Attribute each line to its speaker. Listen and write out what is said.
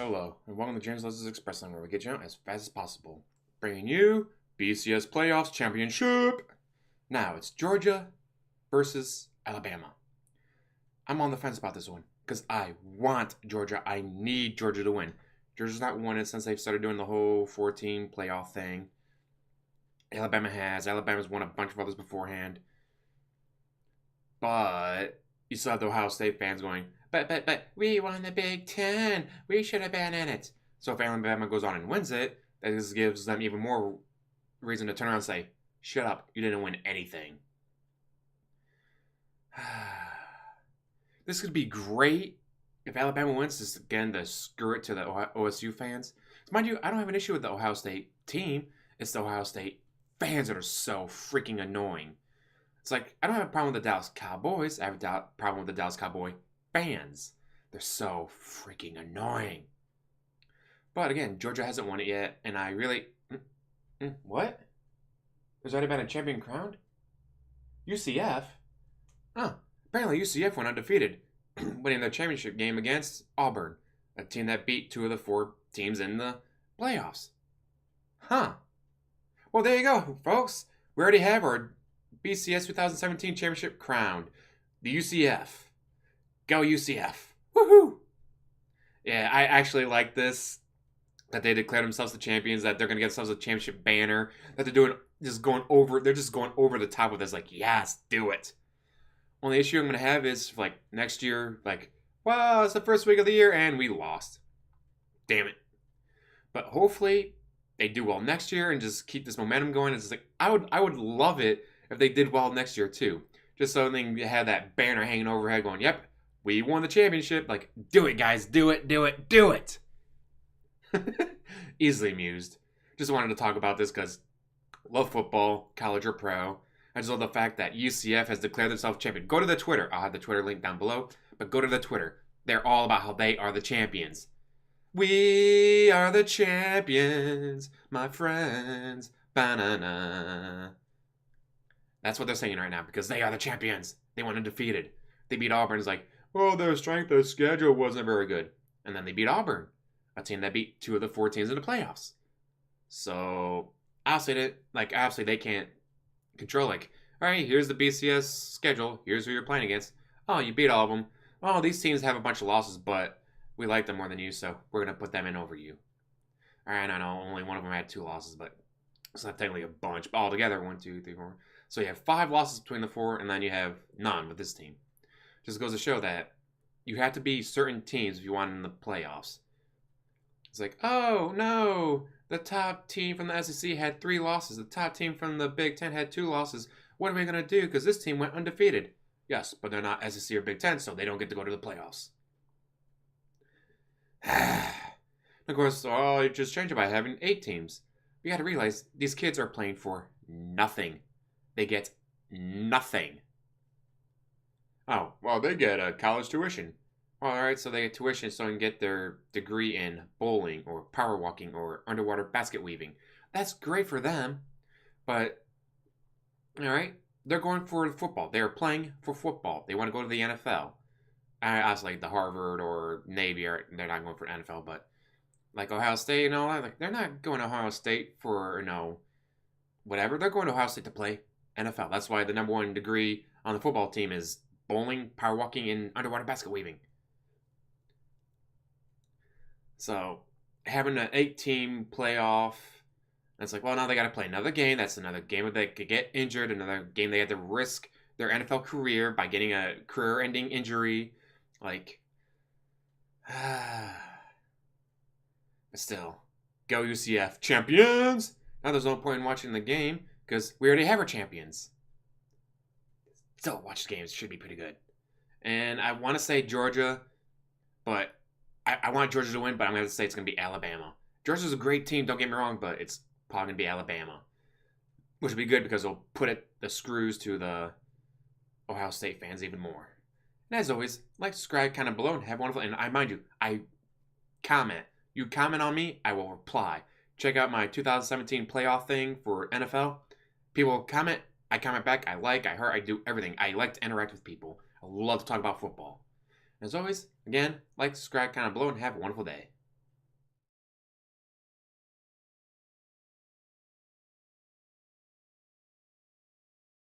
Speaker 1: Hello, and welcome to James Leslie's Express Line, where we get you out as fast as possible. Bringing you BCS Playoffs Championship. Now, it's Georgia versus Alabama. I'm on the fence about this one, because I want Georgia. I need Georgia to win. Georgia's not won it since they've started doing the whole 14 playoff thing. Alabama has. Alabama's won a bunch of others beforehand. But you still have the Ohio State fans going, but, we won the Big Ten. We should have been in it. So if Alabama goes on and wins it, that just gives them even more reason to turn around and say, shut up, you didn't win anything. This could be great if Alabama wins. This, again, to screw it to the OSU fans. Mind you, I don't have an issue with the Ohio State team. It's the Ohio State fans that are so freaking annoying. It's like, I don't have a problem with the Dallas Cowboys. I have a problem with the Dallas Cowboy fans. They're so freaking annoying. But again, Georgia hasn't won it yet, and I really... What? There's already been a champion crowned? UCF? Oh, apparently UCF went undefeated, winning their championship game against Auburn, a team that beat two of the four teams in the playoffs. Huh. Well, there you go, folks. We already have our BCS 2017 championship crowned. The UCF. Go UCF. Woohoo! Yeah, I actually like this. That they declared themselves the champions, that they're going to get themselves a championship banner, that they're just going over the top of this, like, yes, do it. Only issue I'm going to have is, like, next year, like, well, it's the first week of the year, and we lost. Damn it. But hopefully, they do well next year, and just keep this momentum going. It's just like, I would love it if they did well next year, too. Just so they have that banner hanging overhead going, yep, we won the championship. Like, do it, guys, do it, do it, do it. Easily amused. Just wanted to talk about this because love football, college or pro. I just love the fact that UCF has declared themselves champion. Go to the Twitter. I'll have the Twitter link down below. But go to the Twitter. They're all about how they are the champions. We are the champions, my friends. Banana. That's what they're saying right now because they are the champions. They went undefeated. They beat Auburn. It's like, well, their strength of schedule wasn't very good. And then they beat Auburn, a team that beat two of the four teams in the playoffs. So, obviously they can't control, like, all right, here's the BCS schedule. Here's who you're playing against. Oh, you beat all of them. Oh, these teams have a bunch of losses, but we like them more than you, so we're going to put them in over you. All right, I know only one of them had 2 losses, but it's not technically a bunch. But altogether, 1, 2, 3, 4. So you have 5 losses between the 4, and then you have none with this team. Just goes to show that you have to be certain teams if you want in the playoffs. It's like, oh, no, the top team from the SEC had 3 losses. The top team from the Big Ten had 2 losses. What are we going to do? Because this team went undefeated. Yes, but they're not SEC or Big Ten, so they don't get to go to the playoffs. Of course, you just change it by having 8 teams. You got to realize these kids are playing for nothing. They get nothing. Oh, well, they get college tuition. All right, so they get tuition so they can get their degree in bowling or power walking or underwater basket weaving. That's great for them, but, all right, they're going for football. They're playing for football. They want to go to the NFL. Obviously, the Harvard or Navy, they're not going for NFL, but like Ohio State and all that, like, they're not going to Ohio State for, whatever. They're going to Ohio State to play NFL. That's why the number 1 degree on the football team is bowling, power walking, and underwater basket weaving. So, having an 8-team playoff, it's like, well, now they got to play another game. That's another game where they could get injured, another game they had to risk their NFL career by getting a career-ending injury. Like, but still, go UCF. Champions! Now there's no point in watching the game because we already have our champions. Still, watch the games. It should be pretty good. And I want to say Georgia, but I want Georgia to win, but I'm going to say it's going to be Alabama. Georgia's a great team, don't get me wrong, but it's probably going to be Alabama. Which would be good because it'll put the screws to the Ohio State fans even more. And as always, like, subscribe, comment below, and have a wonderful... And mind you, I comment. You comment on me, I will reply. Check out my 2017 playoff thing for NFL. People comment, I comment back, I like, I heart, I do everything. I like to interact with people. I love to talk about football. As always, again, like, subscribe, comment below, and have a wonderful day.